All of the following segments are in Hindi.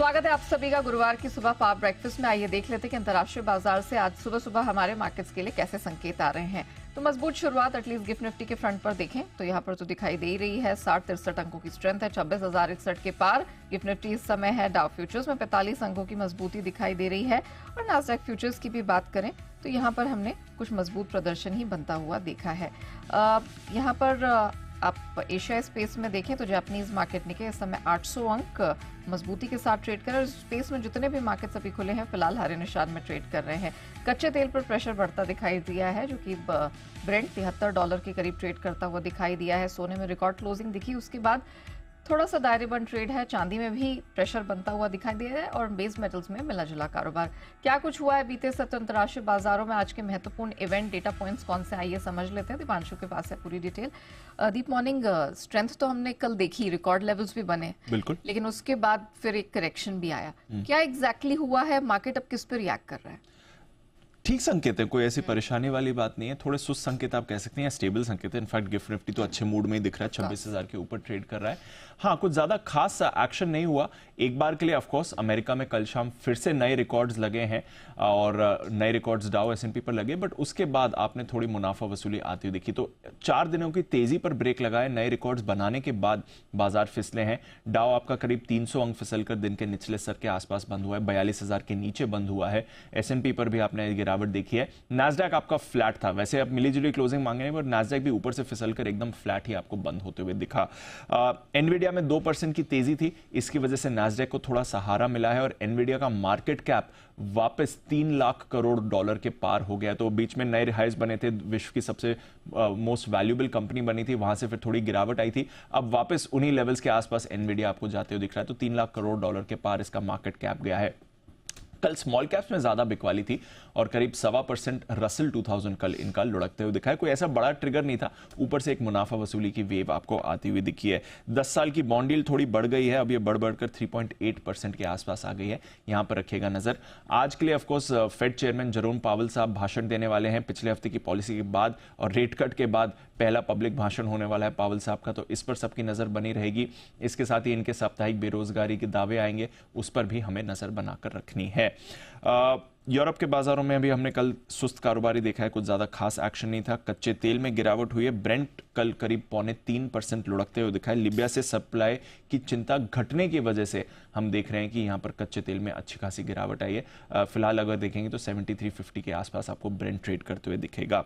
स्वागत है आप सभी का गुरुवार की सुबह पावर ब्रेकफास्ट में। आइए देख लेते हैं कि अंतर्राष्ट्रीय बाजार से आज सुबह सुबह हमारे मार्केट्स के लिए कैसे संकेत आ रहे हैं। तो मजबूत शुरुआत एटलीस्ट गिफ्ट निफ्टी के फ्रंट पर देखें तो यहाँ पर तो दिखाई दे रही है 60-63 अंकों की स्ट्रेंथ है, 26,061 के पार गिफ्ट निफ्टी इस समय है। डाउ फ्यूचर्स में 45 अंकों की मजबूती दिखाई दे रही है और नास्डैक फ्यूचर्स की भी बात करें तो यहाँ पर हमने कुछ मजबूत प्रदर्शन ही बनता हुआ देखा है। यहाँ पर आप एशिया स्पेस में देखें तो जापानीज मार्केट निके इस समय 800 अंक मजबूती के साथ ट्रेड कर रहे हैं। स्पेस में जितने भी मार्केट्स अभी खुले हैं फिलहाल हरे निशान में ट्रेड कर रहे हैं। कच्चे तेल पर प्रेशर बढ़ता दिखाई दिया है जो कि ब्रेंट $73 के करीब ट्रेड करता हुआ दिखाई दिया है। सोने में रिकॉर्ड क्लोजिंग दिखी, उसके बाद थोड़ा सा दायरेबंद ट्रेड है। चांदी में भी प्रेशर बनता हुआ दिखाई दे रहा है और बेस मेटल्स में मिला जुला कारोबार। क्या कुछ हुआ है बीते सप्ताह अंतर्राष्ट्रीय बाजारों में, आज के महत्वपूर्ण इवेंट डेटा पॉइंट्स कौन से आइए समझ लेते हैं। दीपांशु के पास है पूरी डिटेल। दीप मॉर्निंग, स्ट्रेंथ तो हमने कल देखी, रिकॉर्ड लेवल्स भी बने बिल्कुल, लेकिन उसके बाद फिर एक करेक्शन भी आया। क्या एग्जैक्टली हुआ है, मार्केट अब किस पर रिएक्ट कर रहा है? ठीक संकेत है, कोई ऐसी परेशानी वाली बात नहीं है। थोड़े सुस्त संकेत आप कह सकते हैं या स्टेबल संकेत है। इनफैक्ट गिफ्ट निफ्टी तो अच्छे मूड में ही दिख रहा है, 26,000 के ऊपर ट्रेड कर रहा है। हाँ, कुछ ज्यादा खास एक्शन नहीं हुआ। एक बार के लिए ऑफकोर्स अमेरिका में कल शाम फिर से नए रिकॉर्ड्स लगे हैं और नए रिकॉर्ड्स डाउ S&P पर लगे, बट उसके बाद आपने थोड़ी मुनाफा वसूली आती हुई देखी। तो 4 दिनों की तेजी पर ब्रेक लगाए, नए रिकॉर्ड्स बनाने के बाद बाजार फिसले हैं। डाउ आपका करीब 300 अंक फिसलकर दिन के निचले स्तर के आसपास बंद हुआ है, 42,000 के नीचे बंद हुआ है। S&P पर भी आपने गिरावट देखी है। नास्डैक आपका फ्लैट था, वैसे अब मिलीजुली क्लोजिंग मांगे नहीं, पर नास्डैक भी ऊपर से फिसलकर एकदम फ्लैट ही आपको बंद होते हुए दिखा। एनवीडिया में 2% की तेजी थी, इसकी वजह से नास्डैक को थोड़ा सहारा मिला है और एनवीडिया का मार्केट कैप वापस $3 लाख करोड़ के पार हो गया। तो बीच में नए हाइज बने थे, विश्व की सबसे मोस्ट वैल्यूएबल कंपनी बनी थी, वहां से फिर थोड़ी गिरावट आई थी। अब वापस उन्हीं लेवल्स के आसपास एनवीडिया आपको जाते हुए दिख रहा है। तो $3 लाख करोड़ के पार इसका मार्केट कैप गया है। कल स्मॉल कैप्स में ज्यादा बिकवाली थी और करीब 1.25% रसल 2000 कल इनका लुढ़कते हुए दिखा है। कोई ऐसा बड़ा ट्रिगर नहीं था, ऊपर से एक मुनाफा वसूली की वेव आपको आती हुई दिखी है। 10 साल की बॉन्ड यील्ड थोड़ी बढ़ गई है, अब ये बढ़कर 3.8% के आसपास आ गई है। यहां पर रखिएगा नजर। आज के लिए of course Fed chairman Jerome Powell साहब भाषण देने वाले हैं पिछले हफ्ते की पॉलिसी के बाद, और रेट कट के बाद पहला पब्लिक भाषण होने वाला है पावेल साहब का, तो इस पर सबकी नजर बनी रहेगी। इसके साथ ही इनके साप्ताहिक बेरोजगारी के दावे आएंगे, उस पर भी हमें नजर बनाकर रखनी है। यूरोप के बाजारों में भी हमने कल सुस्त कारोबारी देखा है, कुछ ज्यादा खास एक्शन नहीं था। कच्चे तेल में गिरावट हुई है, ब्रेंट कल करीब 3.25% लुढ़कते हुए दिखा है। लीबिया से सप्लाई की चिंता घटने की वजह से हम देख रहे हैं कि यहां पर कच्चे तेल में अच्छी खासी गिरावट आई है। फिलहाल अगर देखेंगे तो 73.50 के आसपास आपको ब्रेंट ट्रेड करते हुए दिखेगा।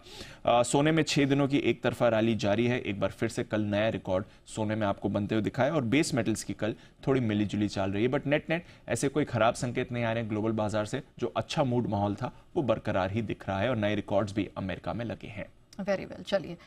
सोने में 6 दिनों की एक तरफा रैली जारी है, एक बार फिर से कल नया रिकॉर्ड सोने में आपको बनते हुए दिखा है और बेस मेटल्स की कल थोड़ी मिलीजुली चल रही है, बट नेट ऐसे कोई खराब संकेत नहीं आ रहे हैं ग्लोबल बाजार से। जो अच्छा मूड माहौल था वो बरकरार ही दिख रहा है और नए रिकॉर्ड्स भी अमेरिका में लगे हैं। वेरी वेल, चलिए